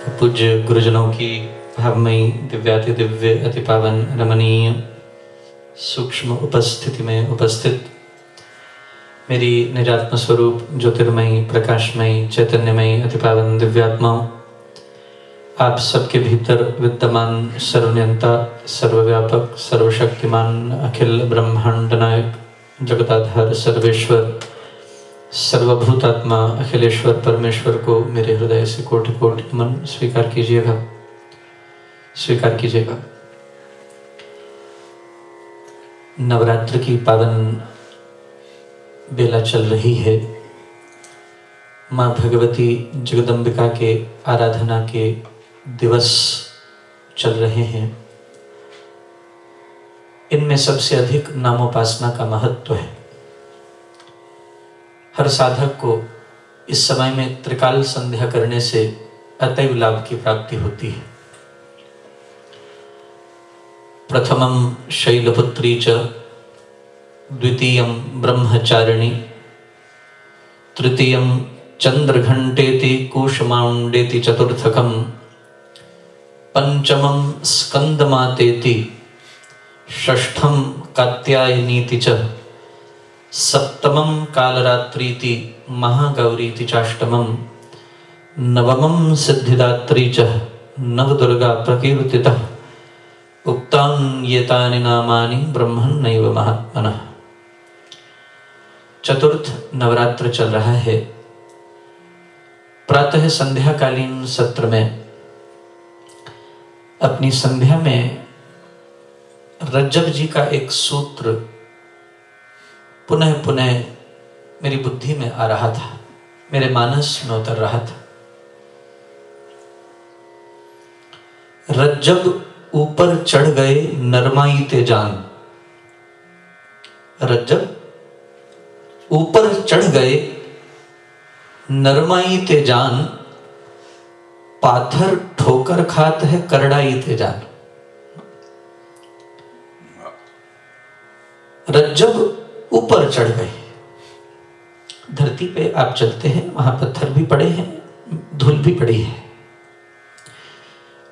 पूज्य गुरुजनों की भावमयी दिव्याति दिव्य अति पावन रमणीय सूक्ष्म उपस्थिति में उपस्थित मेरी निजात्म स्वरूप ज्योतिर्मयी प्रकाशमयी चैतन्यमयी अति पावन दिव्यात्माओं, आप सबके भीतर विद्यमान सर्वनियंता सर्वव्यापक सर्वशक्तिमान अखिल ब्रह्मांड नायक जगदाधार सर्वेश्वर सर्वभूतात्मा अखिलेश्वर परमेश्वर को मेरे हृदय से कोटि कोटि नमन स्वीकार कीजिएगा, स्वीकार कीजिएगा। नवरात्र की पावन बेला चल रही है। माँ भगवती जगदम्बिका के आराधना के दिवस चल रहे हैं। इनमें सबसे अधिक नामोपासना का महत्व है। हर साधक को इस समय में त्रिकाल संध्या करने से अतैव लाभ की प्राप्ति होती है। प्रथमं शैलपुत्री च, द्वितीयं ब्रह्मचारिणी, तृतीयं चंद्रघंटेति कूष्मांडेति चतुर्थकं, पंचमं स्कंदमातेति, षष्ठं कात्यायनीति च, सप्तमं कालरात्रीति महागौरीति चाष्टमं, नवमं सिद्धिदात्री च नवदुर्गा प्रकीर्तितः, उक्तान्येतानि नामानि ब्रह्मण्यैव महात्मनः। चतुर्थ नवरात्र चल रहा है। प्रातः संध्याकालीन सत्र में अपनी संध्या में रज्जब जी का एक सूत्र पुनः पुनः मेरी बुद्धि में आ रहा था, मेरे मानस में उतर रहा था। रज्जब ऊपर चढ़ गए नरमाई ते जान। रज्जब ऊपर चढ़ गए नरमाई ते जान, पाथर ठोकर खात है करड़ाई ते जान। रज्जब ऊपर चढ़ गए। धरती पे आप चलते हैं, वहां पत्थर भी पड़े हैं, धूल भी पड़ी है।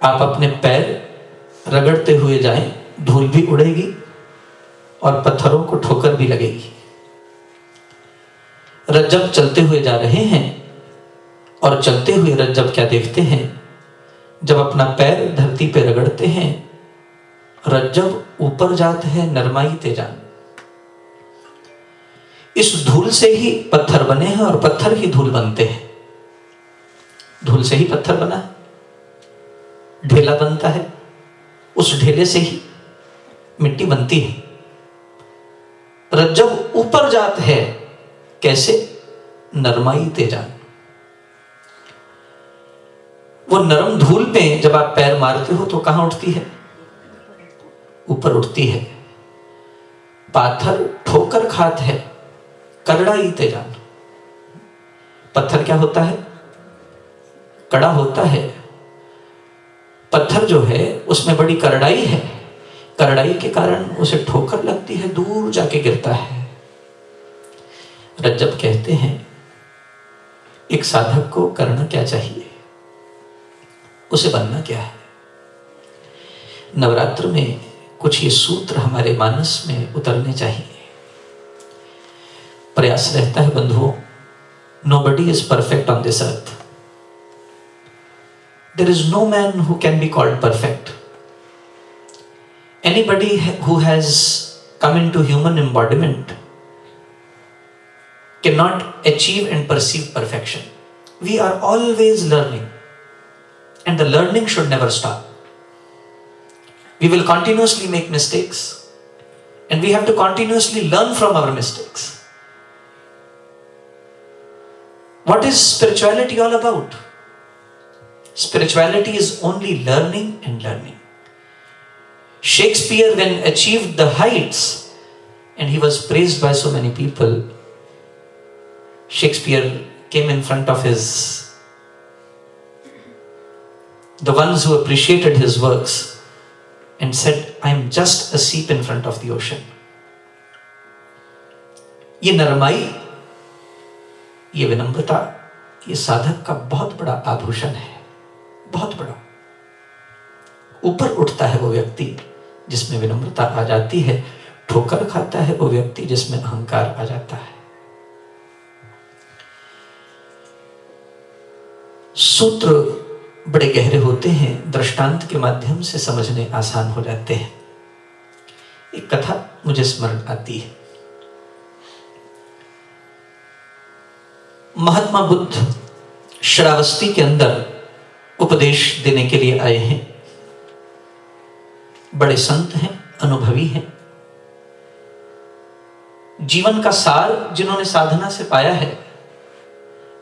आप अपने पैर रगड़ते हुए जाएं, धूल भी उड़ेगी और पत्थरों को ठोकर भी लगेगी। रज्जब चलते हुए जा रहे हैं और चलते हुए रज्जब क्या देखते हैं? जब अपना पैर धरती पे रगड़ते हैं, रज्जब ऊपर जाते हैं नरमाई ते जान। इस धूल से ही पत्थर बने हैं और पत्थर ही धूल बनते हैं। धूल से ही पत्थर बना है, ढेला बनता है, उस ढेले से ही मिट्टी बनती है। रज्जब ऊपर जात है, कैसे? नरमाई ते जान। वो नरम धूल में जब आप पैर मारते हो तो कहां उठती है? ऊपर उठती है। पाथर ठोकर खात है करड़ाई ते जान। पत्थर क्या होता है? कड़ा होता है। पत्थर जो है उसमें बड़ी करड़ाई है। करड़ाई के कारण उसे ठोकर लगती है, दूर जाके गिरता है। रज्जब कहते हैं एक साधक को करना क्या चाहिए, उसे बनना क्या है। नवरात्र में कुछ ये सूत्र हमारे मानस में उतरने चाहिए। प्रयास रहता है बंधुओं, nobody is perfect on this earth. There is no man who can be called perfect. Anybody who has come into human embodiment cannot achieve and perceive perfection. We are always learning, and the learning should never stop. We will continuously make mistakes, and we have to continuously learn from our mistakes. What is spirituality all about? Spirituality is only learning and learning. Shakespeare, when achieved the heights and he was praised by so many people, Shakespeare came in front of the ones who appreciated his works and said, I am just a seep in front of the ocean. ये नरमाई, ये विनम्रता, ये साधक का बहुत बड़ा आभूषण है, बहुत बड़ा। ऊपर उठता है वो व्यक्ति जिसमें विनम्रता आ जाती है, ठोकर खाता है वो व्यक्ति जिसमें अहंकार आ जाता है। सूत्र बड़े गहरे होते हैं, दृष्टांत के माध्यम से समझने आसान हो जाते हैं। एक कथा मुझे स्मरण आती है। महात्मा बुद्ध श्रावस्ती के अंदर उपदेश देने के लिए आए हैं। बड़े संत हैं, अनुभवी हैं, जीवन का सार जिन्होंने साधना से पाया है।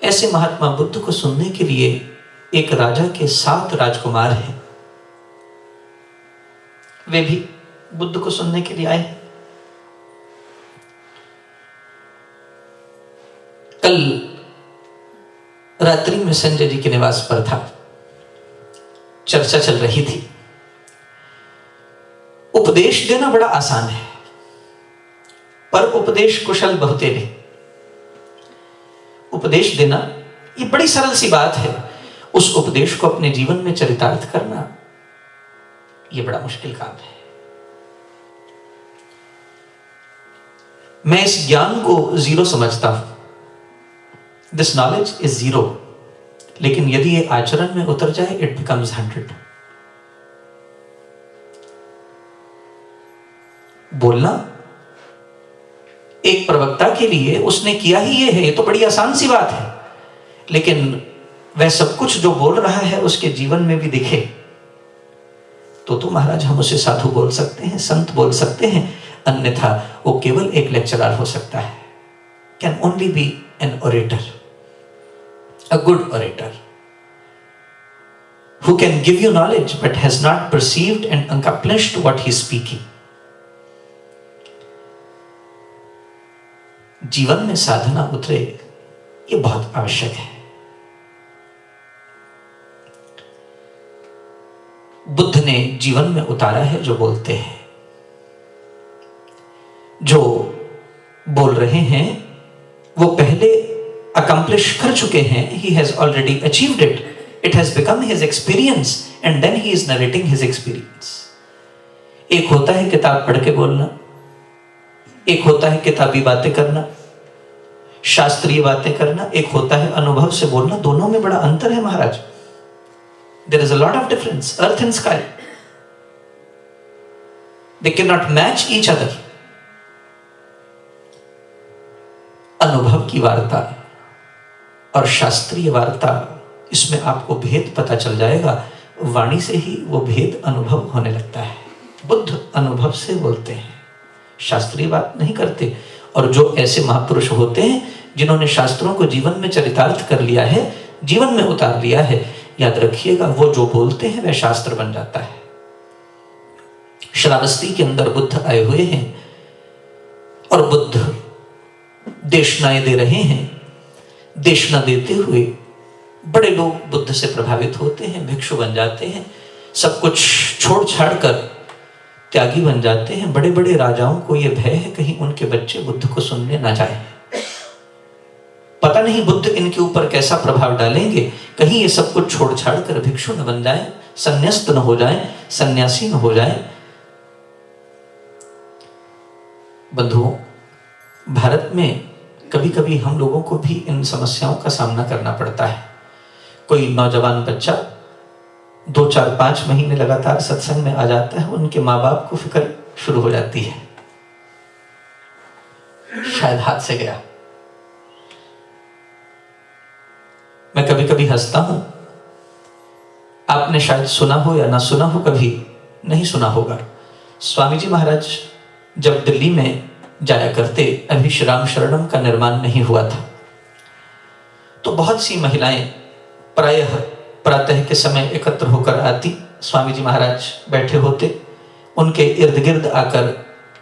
ऐसे महात्मा बुद्ध को सुनने के लिए एक राजा के 7 राजकुमार हैं, वे भी बुद्ध को सुनने के लिए आए। कल रात्रि में संजय जी के निवास पर था, चर्चा चल रही थी। उपदेश देना बड़ा आसान है, पर उपदेश कुशल बहुतेरे। उपदेश देना ये बड़ी सरल सी बात है, उस उपदेश को अपने जीवन में चरितार्थ करना ये बड़ा मुश्किल काम है। मैं इस ज्ञान को 0 समझता हूं, दिस नॉलेज इज 0, लेकिन यदि ये आचरण में उतर जाए इट बिकम्स 100। बोलना एक प्रवक्ता के लिए उसने किया ही ये है, ये तो बड़ी आसान सी बात है, लेकिन वह सब कुछ जो बोल रहा है उसके जीवन में भी दिखे तो महाराज हम उसे साधु बोल सकते हैं, संत बोल सकते हैं, अन्यथा वो केवल एक लेक्चरर हो सकता है। Can only be an orator, a good orator who can give you knowledge but has not perceived and accomplished what he is speaking. जीवन में साधना उतरे ये बहुत आवश्यक है। बुद्ध ने जीवन में उतारा है जो बोलते हैं, जो बोल रहे हैं वो पहले accomplish कर चुके हैं। He has already achieved it. It has become his experience and then he is narrating his experience. एक होता है किताब पढ़ के बोलना, एक होता है किताबी बातें करना, शास्त्रीय बातें करना, एक होता है अनुभव से बोलना। दोनों में बड़ा अंतर है महाराज। There is a lot of difference, earth and sky. They cannot match each other. अनुभव की वार्ता और शास्त्रीय वार्ता, इसमें आपको भेद पता चल जाएगा। वाणी से ही वो भेद अनुभव होने लगता है। बुद्ध अनुभव से बोलते हैं, शास्त्रीय बात नहीं करते। और जो ऐसे महापुरुष होते हैं जिन्होंने शास्त्रों को जीवन में चरितार्थ कर लिया है, जीवन में उतार लिया है, याद रखिएगा वो जो बोलते हैं वह शास्त्र बन जाता है। श्रावस्ती के अंदर बुद्ध आए हुए हैं और बुद्ध देशनाएं दे रहे हैं। देशना देते हुए बड़े लोग बुद्ध से प्रभावित होते हैं, भिक्षु बन जाते हैं, सब कुछ छोड़ छाड़ कर त्यागी बन जाते हैं। बड़े बड़े राजाओं को यह भय है कहीं उनके बच्चे बुद्ध को सुनने ना जाए। पता नहीं बुद्ध इनके ऊपर कैसा प्रभाव डालेंगे, कहीं ये सब कुछ छोड़ छाड़ कर भिक्षु न बन जाए, संन्यास्त न हो जाए, सन्यासी न हो जाए। बंधुओं, भारत में कभी कभी हम लोगों को भी इन समस्याओं का सामना करना पड़ता है। कोई नौजवान बच्चा 2, 4, 5 महीने लगातार सत्संग में आ जाता है, उनके माँ बाप को फिक्र शुरू हो जाती है, शायद हाथ से गया। मैं कभी कभी हंसता हूं, आपने शायद सुना हो या ना सुना हो, कभी नहीं सुना होगा। स्वामी जी महाराज जब दिल्ली में जाया करते, अभी श्री राम शरणम का निर्माण नहीं हुआ था, तो बहुत सी महिलाएं प्रायः प्रातः के समय एकत्र होकर आती। स्वामी जी महाराज बैठे होते, उनके इर्द गिर्द आकर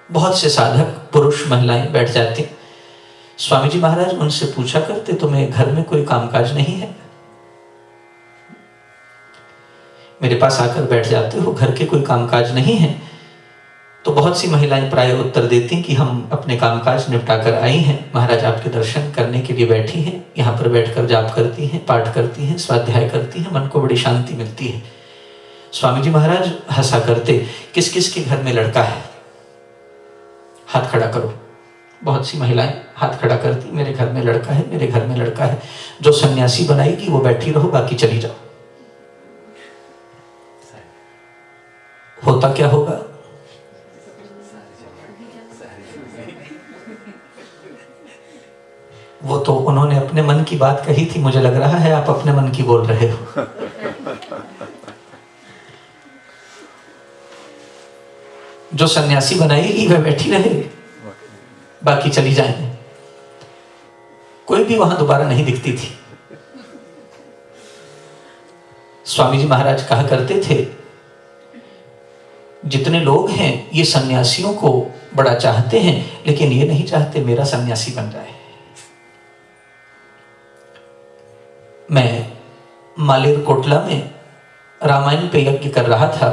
बहुत से साधक पुरुष महिलाएं बैठ जाती। स्वामी जी महाराज उनसे पूछा करते, तुम्हें घर में कोई कामकाज नहीं है? मेरे पास आकर बैठ जाते हो, घर के कोई कामकाज नहीं है? तो बहुत सी महिलाएं प्राय उत्तर देती कि हम अपने कामकाज निपटा कर आई हैं, महाराज आपके दर्शन करने के लिए बैठी हैं, यहाँ पर बैठकर जाप करती हैं, पाठ करती हैं, स्वाध्याय करती हैं, मन को बड़ी शांति मिलती है। स्वामी जी महाराज हंसा करते, किस किस के घर में लड़का है, हाथ खड़ा करो। बहुत सी महिलाएं हाथ खड़ा करती, मेरे घर में लड़का है, मेरे घर में लड़का है। जो सन्यासी बनाएगी वो बैठी रहो, बाकी चली जाओ। होता क्या होगा? वो तो उन्होंने अपने मन की बात कही थी, मुझे लग रहा है आप अपने मन की बोल रहे हो। जो सन्यासी बनाएगी वह बैठी रहे, बाकी चली जाएंगे। कोई भी वहां दोबारा नहीं दिखती थी। स्वामी जी महाराज कहा करते थे, जितने लोग हैं ये सन्यासियों को बड़ा चाहते हैं, लेकिन ये नहीं चाहते मेरा सन्यासी बन जाए। मैं मालेरकोटला में रामायण पे यज्ञ कर रहा था।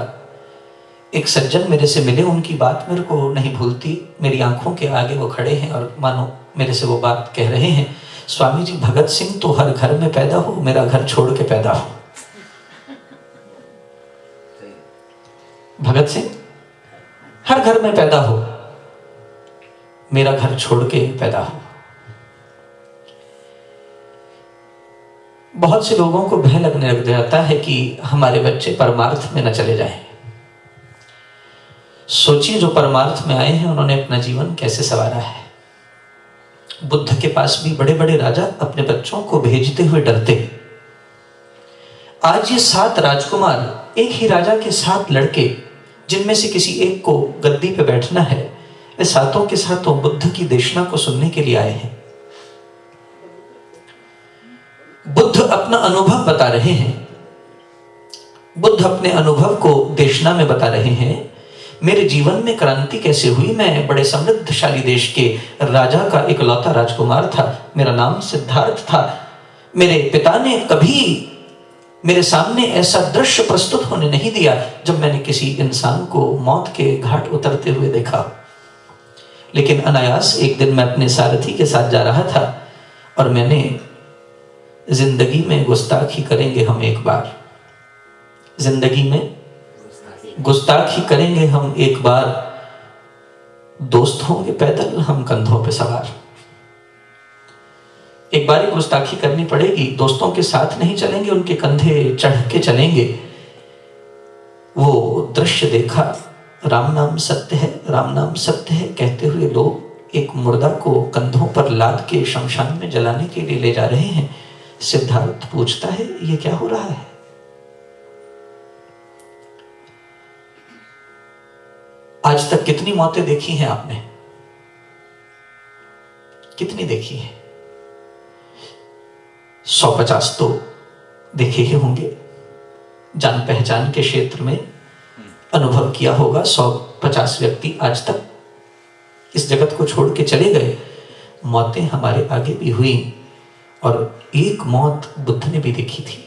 एक सज्जन मेरे से मिले, उनकी बात मेरे को नहीं भूलती। मेरी आंखों के आगे वो खड़े हैं और मानो मेरे से वो बात कह रहे हैं, स्वामी जी भगत सिंह तो हर घर में पैदा हो, मेरा घर छोड़ के पैदा हो। भगत सिंह हर घर में पैदा हो, मेरा घर छोड़ के पैदा हो। बहुत से लोगों को भय लगने लग जाता है कि हमारे बच्चे परमार्थ में न चले जाएं। सोचिए, जो परमार्थ में आए हैं उन्होंने अपना जीवन कैसे संवारा है। बुद्ध के पास भी बड़े बड़े राजा अपने बच्चों को भेजते हुए डरते। आज ये 7 राजकुमार, एक ही राजा के 7 लड़के, जिनमें से किसी एक को गद्दी पे बैठना है, वे सातों के सातों बुद्ध की देशना को सुनने के लिए आए हैं। बुद्ध अपना अनुभव बता रहे हैं। बुद्ध अपने अनुभव को देशना में बता रहे हैं। मेरे जीवन में क्रांति कैसे हुई। मैं बड़े समृद्धशाली देश के राजा का इकलौता राजकुमार था। मेरा नाम सिद्धार्थ था। मेरे पिता ने कभी मेरे सामने ऐसा दृश्य प्रस्तुत होने नहीं दिया जब मैंने किसी इंसान को मौत के घाट उतरते हुए देखा। लेकिन अनायास एक दिन मैं अपने सारथी के साथ जा रहा था और मैंने, जिंदगी में गुस्ताखी करेंगे हम एक बार, जिंदगी में गुस्ताखी करेंगे हम एक बार, दोस्त होंगे पैदल हम कंधों पे सवार। एक बार ही गुस्ताखी करनी पड़ेगी, दोस्तों के साथ नहीं चलेंगे, उनके कंधे चढ़ के चलेंगे। वो दृश्य देखा, राम नाम सत्य है, राम नाम सत्य है कहते हुए लोग एक मुर्दा को कंधों पर लाद के शमशान में जलाने के लिए ले जा रहे हैं। सिद्धार्थ पूछता है, ये क्या हो रहा है? आज तक कितनी मौतें देखी हैं आपने? कितनी देखी हैं? 150 तो देखे ही होंगे। जान पहचान के क्षेत्र में अनुभव किया होगा। 150 व्यक्ति आज तक इस जगत को छोड़ के चले गए। मौतें हमारे आगे भी हुई और एक मौत बुद्ध ने भी देखी थी।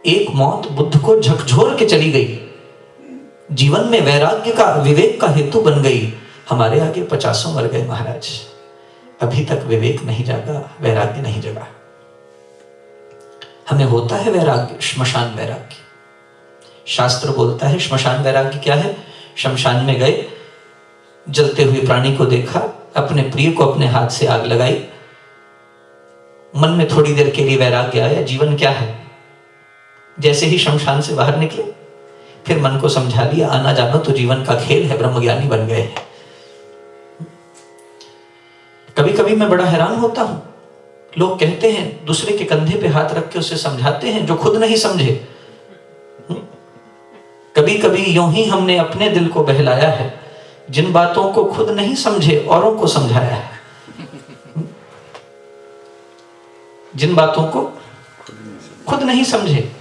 एक मौत बुद्ध को झकझोर के चली गई, जीवन में वैराग्य का, विवेक का हेतु बन गई। हमारे आगे 50 मर गए महाराज, अभी तक विवेक नहीं जागा, वैराग्य नहीं जगा। हमें होता है वैराग्य, श्मशान वैराग्य। शास्त्र बोलता है श्मशान वैराग्य क्या है? शमशान में गए, जलते हुए प्राणी को देखा, अपने प्रिय को अपने हाथ से आग लगाई, मन में थोड़ी देर के लिए वैराग्य आया, जीवन क्या है। जैसे ही शमशान से बाहर निकले फिर मन को समझा लिया, आना जाना तो जीवन का खेल है, ब्रह्मज्ञानी बन गए। कभी कभी मैं बड़ा हैरान होता हूं, लोग कहते हैं दूसरे के कंधे पे हाथ रख के उसे समझाते हैं जो खुद नहीं समझे। कभी कभी यूं ही हमने अपने दिल को बहलाया है, जिन बातों को खुद नहीं समझे औरों को समझाया है। जिन बातों को खुद नहीं समझे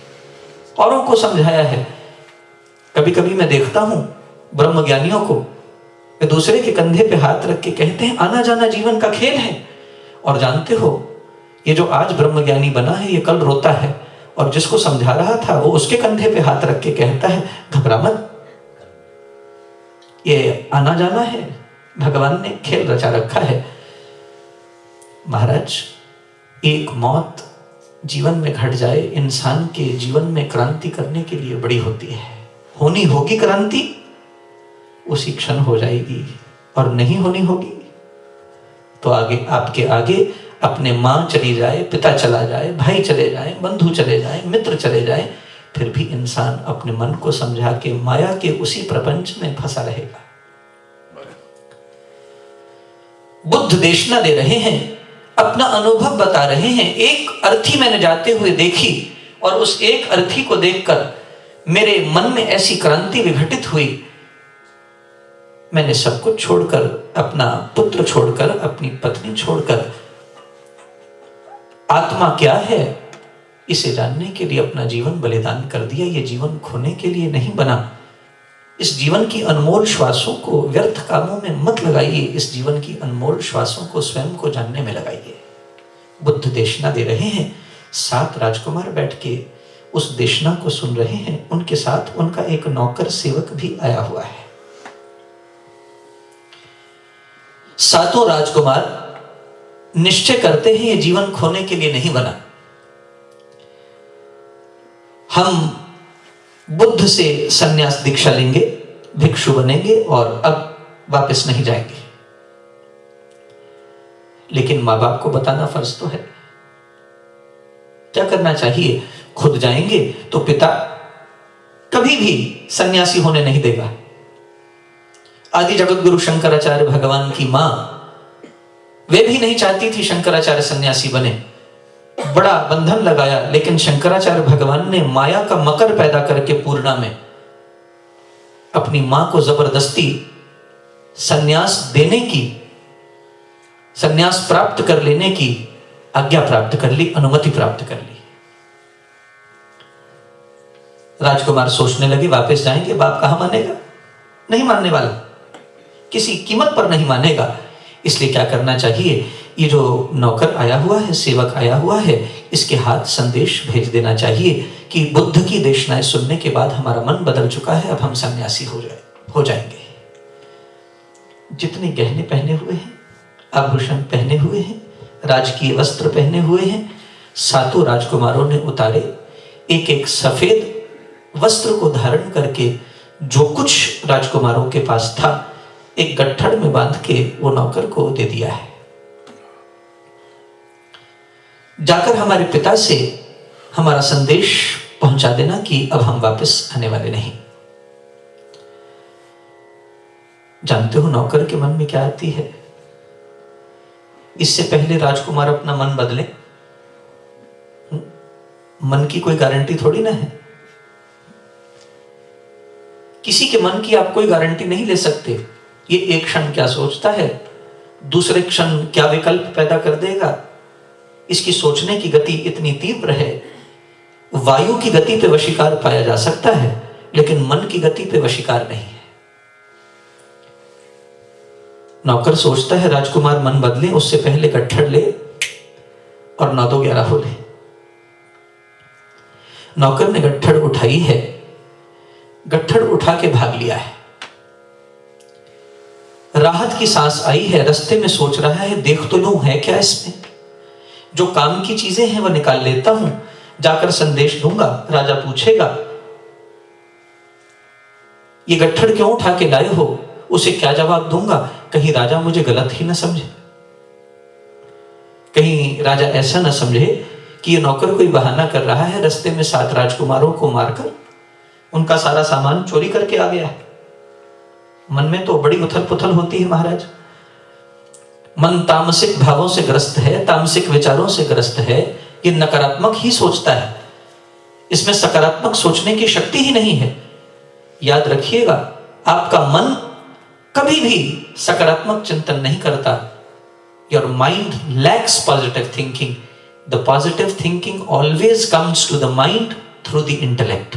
औरों को समझाया है। कभी कभी मैं देखता हूं ब्रह्मज्ञानियों को, वे दूसरे के कंधे पे हाथ रख के कहते हैं आना जाना जीवन का खेल है। और जानते हो, ये जो आज ब्रह्मज्ञानी बना है ये कल रोता है, और जिसको समझा रहा था वो उसके कंधे पे हाथ रख के कहता है घबरा मत, ये आना जाना है, भगवान ने खेल रचा रखा है। महाराज, एक मौत जीवन में घट जाए इंसान के जीवन में क्रांति करने के लिए बड़ी होती है। होनी होगी क्रांति, उसी क्षण हो जाएगी, और नहीं होनी होगी तो आगे आपके आगे अपने माँ चली जाए, पिता चला जाए, भाई चले जाए, बंधु चले जाए, मित्र चले जाए, फिर भी इंसान अपने मन को समझा के माया के उसी प्रपंच में फंसा रहेगा। बुद्ध देशना दे रहे हैं, अपना अनुभव बता रहे हैं। एक अर्थी मैंने जाते हुए देखी और उस एक अर्थी को देखकर मेरे मन में ऐसी क्रांति विघटित हुई, मैंने सब कुछ छोड़कर, अपना पुत्र छोड़कर, अपनी पत्नी छोड़कर, आत्मा क्या है इसे जानने के लिए अपना जीवन बलिदान कर दिया। ये जीवन खोने के लिए नहीं बना। इस जीवन की अनमोल श्वासों को व्यर्थ कामों में मत लगाइए, इस जीवन की अनमोल श्वासों को स्वयं को जानने में लगाइए। बुद्ध देशना दे रहे हैं, 7 राजकुमार बैठ के उस देशना को सुन रहे हैं। उनके साथ उनका एक नौकर सेवक भी आया हुआ है। 7 राजकुमार निश्चय करते हैं ये जीवन खोने के लिए नहीं बना। हम बुद्ध से संन्यास दीक्षा लेंगे, भिक्षु बनेंगे और अब वापस नहीं जाएंगे। लेकिन मां बाप को बताना फर्ज तो है। क्या करना चाहिए? खुद जाएंगे तो पिता कभी भी सन्यासी होने नहीं देगा। आदि जगत गुरु शंकराचार्य भगवान की मां, वे भी नहीं चाहती थी शंकराचार्य सन्यासी बने। बड़ा बंधन लगाया, लेकिन शंकराचार्य भगवान ने माया का मकर पैदा करके पूर्णा में अपनी मां को जबरदस्ती सन्यास देने की, सन्यास प्राप्त कर लेने की आज्ञा प्राप्त कर ली, अनुमति प्राप्त कर ली। राजकुमार सोचने लगे वापस जाएंगे, बाप कहां मानेगा? नहीं मानने वाला, किसी कीमत पर नहीं मानेगा। इसलिए क्या करना चाहिए? ये जो नौकर आया हुआ है, सेवक आया हुआ है, इसके हाथ संदेश भेज देना चाहिए कि बुद्ध की देशनाएं सुनने के बाद हमारा मन बदल चुका है, अब हम सन्यासी हो जाएंगे। जितने गहने पहने हुए हैं, आभूषण पहने हुए हैं, राजकीय वस्त्र पहने हुए हैं, 7 राजकुमारों ने उतारे। एक एक सफेद वस्त्र को धारण करके जो कुछ राजकुमारों के पास था, एक गट्ठड़ में बांध के वो नौकर को दे दिया है। जाकर हमारे पिता से हमारा संदेश पहुंचा देना कि अब हम वापस आने वाले नहीं। जानते हो नौकर के मन में क्या आती है? इससे पहले राजकुमार अपना मन बदले, मन की कोई गारंटी थोड़ी ना है। किसी के मन की आप कोई गारंटी नहीं ले सकते। ये एक क्षण क्या सोचता है, दूसरे क्षण क्या विकल्प पैदा कर देगा, इसकी सोचने की गति इतनी तीव्र है। वायु की गति पे वशीकार पाया जा सकता है, लेकिन मन की गति पे वशीकार नहीं है। नौकर सोचता है राजकुमार मन बदले, उससे पहले गट्ठड़ ले और 9 2 11 हो ले। नौकर ने गट्ठड़ उठाई है, गट्ठड़ उठा के भाग लिया है। राहत की सांस आई है, रास्ते में सोच रहा है देख तो लूं है क्या इसमें, जो काम की चीजें हैं वह निकाल लेता हूं, जाकर संदेश दूंगा। राजा पूछेगा ये गट्ठड़ क्यों उठा के लाए हो, उसे क्या जवाब दूंगा? कहीं राजा मुझे गलत ही न समझे, कहीं राजा ऐसा न समझे कि ये नौकर कोई बहाना कर रहा है, रास्ते में 7 राजकुमारों को मारकर उनका सारा सामान चोरी करके आ गया है। मन में तो बड़ी उथल पुथल होती है महाराज। मन तामसिक भावों से ग्रस्त है, तामसिक विचारों से ग्रस्त है, ये नकारात्मक ही सोचता है, इसमें सकारात्मक सोचने की शक्ति ही नहीं है। याद रखिएगा, आपका मन कभी भी सकारात्मक चिंतन नहीं करता। Your mind lacks positive thinking. The positive thinking always comes to the mind through the intellect.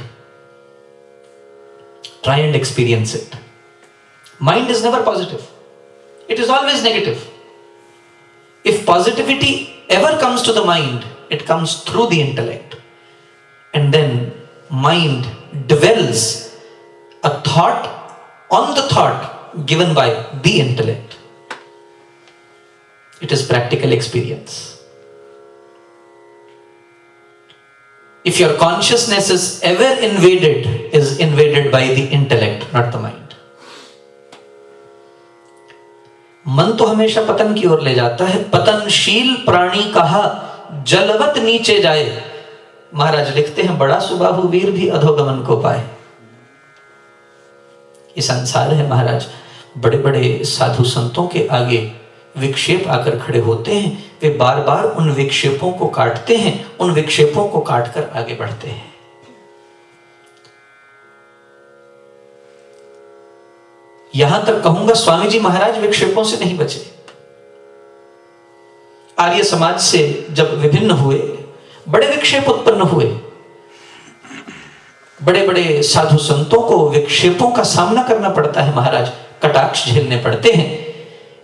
Try and experience it. Mind is never positive. It is always negative. If positivity ever comes to the mind, it comes through the intellect. And then mind dwells a thought on the thought given by the intellect. It is practical experience. If your consciousness is ever invaded by the intellect, not the mind. मन तो हमेशा पतन की ओर ले जाता है। पतनशील प्राणी कहा जलवत नीचे जाए। महाराज लिखते हैं, बड़ा सुबाहु वीर भी अधोगमन को पाए। ये संसार है महाराज, बड़े बड़े साधु संतों के आगे विक्षेप आकर खड़े होते हैं, वे बार बार उन विक्षेपों को काटते हैं, उन विक्षेपों को काटकर आगे बढ़ते हैं। यहां तक कहूंगा, स्वामी जी महाराज विक्षेपों से नहीं बचे। आर्य समाज से जब विभिन्न हुए, बड़े विक्षेप उत्पन्न हुए। बड़े बड़े साधु संतों को विक्षेपों का सामना करना पड़ता है महाराज, कटाक्ष झेलने पड़ते हैं,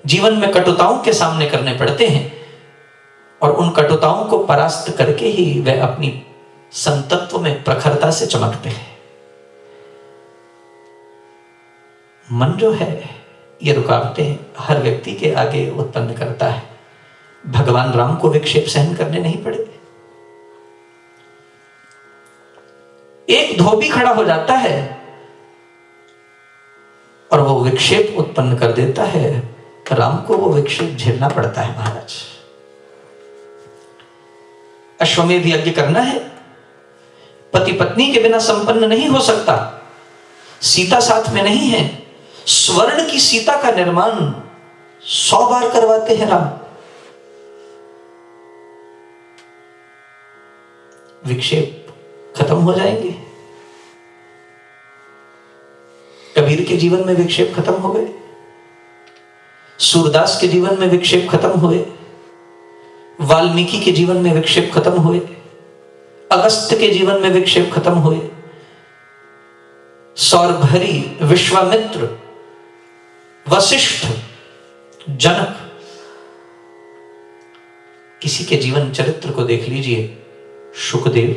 जीवन में कटुताओं के सामने करने पड़ते हैं, और उन कटुताओं को परास्त करके ही वे अपनी संतत्व में प्रखरता से चमकते हैं। मन जो है ये रुकावटें हर व्यक्ति के आगे उत्पन्न करता है। भगवान राम को विक्षेप सहन करने नहीं पड़े। एक धोबी खड़ा हो जाता है और वो विक्षेप उत्पन्न कर देता है, राम को वो विक्षेप झेलना पड़ता है महाराज। अश्वमेध यज्ञ करना है, पति पत्नी के बिना संपन्न नहीं हो सकता। सीता साथ में नहीं है, स्वर्ण की सीता का निर्माण 100 बार करवाते हैं राम। विक्षेप खत्म हो जाएंगे। कबीर के जीवन में विक्षेप खत्म हो गए, सूरदास के जीवन में विक्षेप खत्म हुए, वाल्मीकि के जीवन में विक्षेप खत्म हुए, अगस्त्य के जीवन में विक्षेप खत्म हुए, सौरभरी, विश्वामित्र, वशिष्ठ, जनक, किसी के जीवन चरित्र को देख लीजिए, शुकदेव,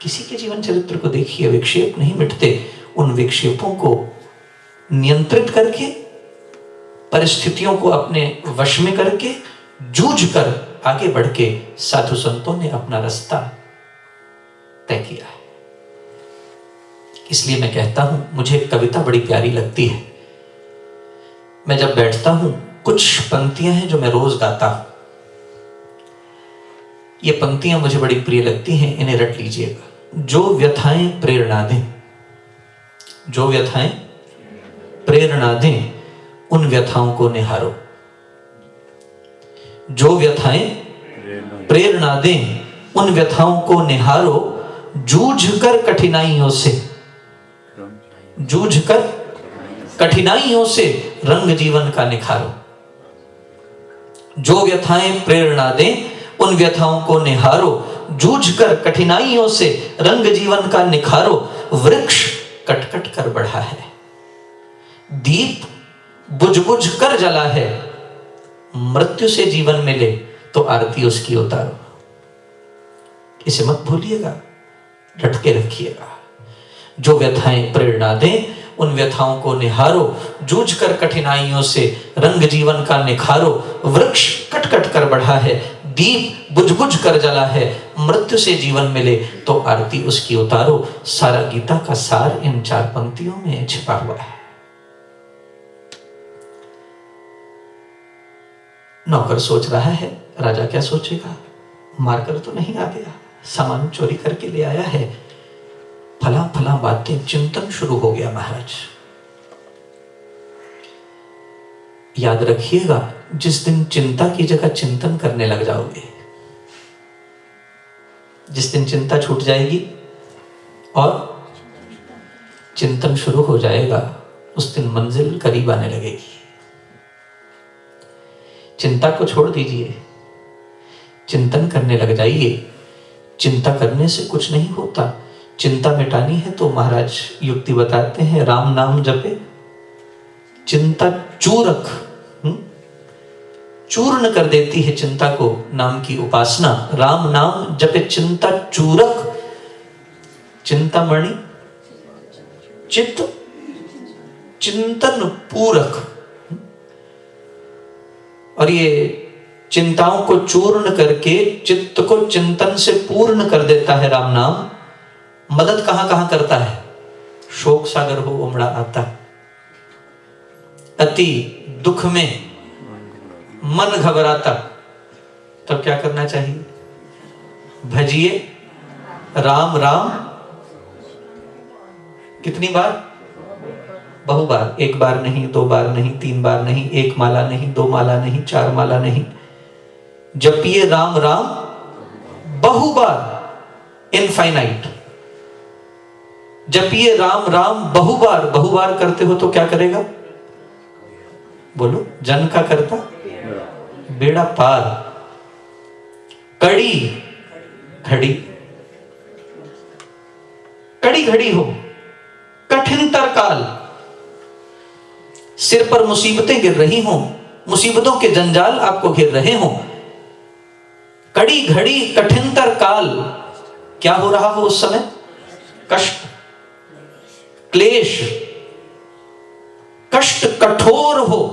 किसी के जीवन चरित्र को देखिए, विक्षेप नहीं मिटते। उन विक्षेपों को नियंत्रित करके, परिस्थितियों को अपने वश में करके, जूझ कर आगे बढ़ के साधु संतों ने अपना रास्ता तय किया है। इसलिए मैं कहता हूं, मुझे कविता बड़ी प्यारी लगती है। मैं जब बैठता हूं, कुछ पंक्तियां हैं जो मैं रोज गाता हूं। ये पंक्तियां मुझे बड़ी प्रिय लगती हैं, इन्हें रट लीजिएगा। जो व्यथाएं प्रेरणा दें, जो व्यथाएं प्रेरणा दें, उन व्यथाओं को निहारो। जो व्यथाएं प्रेरणा दें, उन व्यथाओं को निहारो। जूझकर कठिनाइयों से, जूझकर कठिनाइयों से रंग जीवन का निखारो। जो व्यथाएं प्रेरणा दें, उन व्यथाओं को निहारो। जूझकर कठिनाइयों से रंग जीवन का निखारो। वृक्ष कटकट कर बढ़ा है, दीप बुझ बुझ कर जला है। मृत्यु से जीवन मिले तो आरती उसकी उतारो। इसे मत भूलिएगा, रट के रखिएगा। जो व्यथाएं प्रेरणा दें, उन व्यथाओं को निहारो। जूझकर कठिनाइयों से रंग जीवन का निखारो। वृक्ष कट कट कर बढ़ा है, दीप बुझ बुझ कर जला है। मृत्यु से जीवन मिले तो आरती उसकी उतारो। सारा गीता का सार इन 4 पंक्तियों में छिपा हुआ है। नौकर सोच रहा है, राजा क्या सोचेगा, मारकर तो नहीं आ गया, सामान चोरी करके ले आया है, फला फला बातें। चिंतन शुरू हो गया महाराज। याद रखिएगा, जिस दिन चिंता की जगह चिंतन करने लग जाओगे, जिस दिन चिंता छूट जाएगी और चिंतन शुरू हो जाएगा, उस दिन मंजिल करीब आने लगेगी। चिंता को छोड़ दीजिए, चिंतन करने लग जाइए। चिंता करने से कुछ नहीं होता। चिंता मिटानी है तो महाराज युक्ति बताते हैं, राम नाम जपे चिंता चूरक। चूर्ण कर देती है चिंता को नाम की उपासना। राम नाम जपे चिंता चूरक। चिंतामणि चित्त चिंतन पूरक, और ये चिंताओं को चूर्ण करके चित्त को चिंतन से पूर्ण कर देता है राम नाम। मदद कहां कहां करता है? शोक सागर हो उमड़ा आता, अति दुख में मन घबराता, तब क्या करना चाहिए? भजिए राम राम। कितनी बार? बहु बार। एक बार नहीं, दो बार नहीं, तीन बार नहीं, एक माला नहीं, दो माला नहीं, चार माला नहीं। जपिए राम राम बहु बार, इनफाइनाइट। जपिए राम राम बहु बार। बहु बार करते हो तो क्या करेगा? बोलो, जन का करता बेड़ा पार। कड़ी घड़ी, कड़ी घड़ी हो, कठिनतर काल, सिर पर मुसीबतें गिर रही हों, मुसीबतों के जंजाल आपको घेर रहे हों, कड़ी घड़ी कठिनतर काल, क्या हो रहा हो उस समय? कष्ट, क्लेश, कष्ट कठोर हो,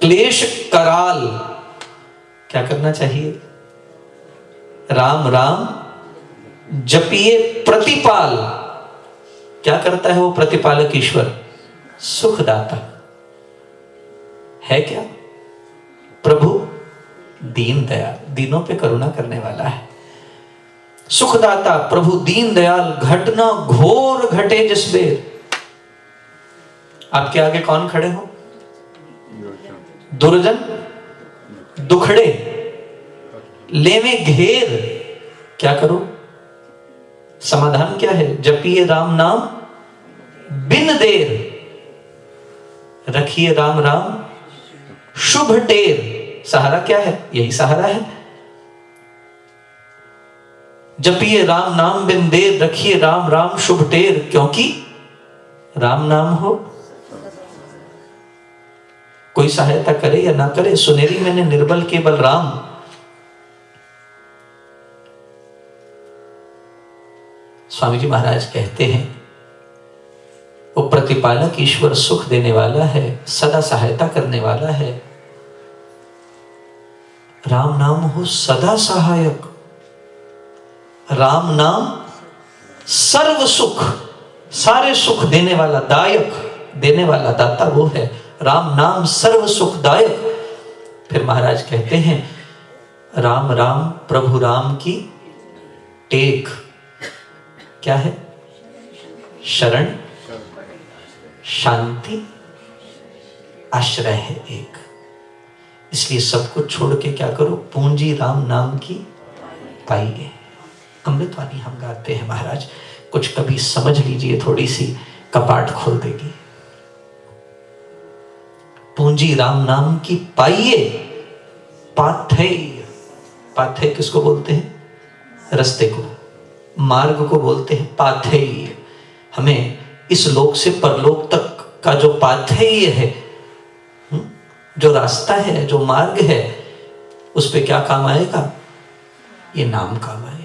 क्लेश कराल, क्या करना चाहिए? राम राम जपिए प्रतिपाल। क्या करता है वो प्रतिपालक ईश्वर? सुखदाता है। क्या? प्रभु दीन दयाल, दीनों पे करुणा करने वाला है। सुखदाता प्रभु दीन दयाल, घटना घोर घटे जिस बेर। आपके आगे कौन खड़े हो? दुर्जन दुखड़े लेवे घेर, क्या करो? समाधान क्या है? जपिए राम नाम बिन देर, रखिए राम राम शुभ टेर। सहारा क्या है? यही सहारा है। जपिए राम नाम बिन देर, रखिए राम राम शुभ टेर, क्योंकि राम नाम हो। कोई सहायता करे या ना करे, सुनेरी मैंने निर्बल केवल राम। स्वामी जी महाराज कहते हैं वो प्रतिपालक ईश्वर सुख देने वाला है, सदा सहायता करने वाला है। राम नाम हो सदा सहायक। राम नाम सर्व सुख, सारे सुख देने वाला, दायक, देने वाला, दाता वो है। राम नाम सर्व सुखदायक। फिर महाराज कहते हैं राम राम प्रभु राम की टेक, क्या है? शरण, शांति, आश्रय है एक। इसलिए सब कुछ छोड़ के क्या करो? पूंजी राम नाम की पाइए। अमृतवाणी हम गाते हैं महाराज, कुछ कभी समझ लीजिए, थोड़ी सी कपाट खोल देगी। पूंजी राम नाम की पाइए, पाथेय। पाथेय किसको बोलते हैं? रास्ते को, मार्ग को बोलते हैं पाथेय। हमें इस लोक से परलोक तक का जो पाथेय है, जो रास्ता है, जो मार्ग है, उस पे क्या काम आएगा? ये नाम काम आएगा।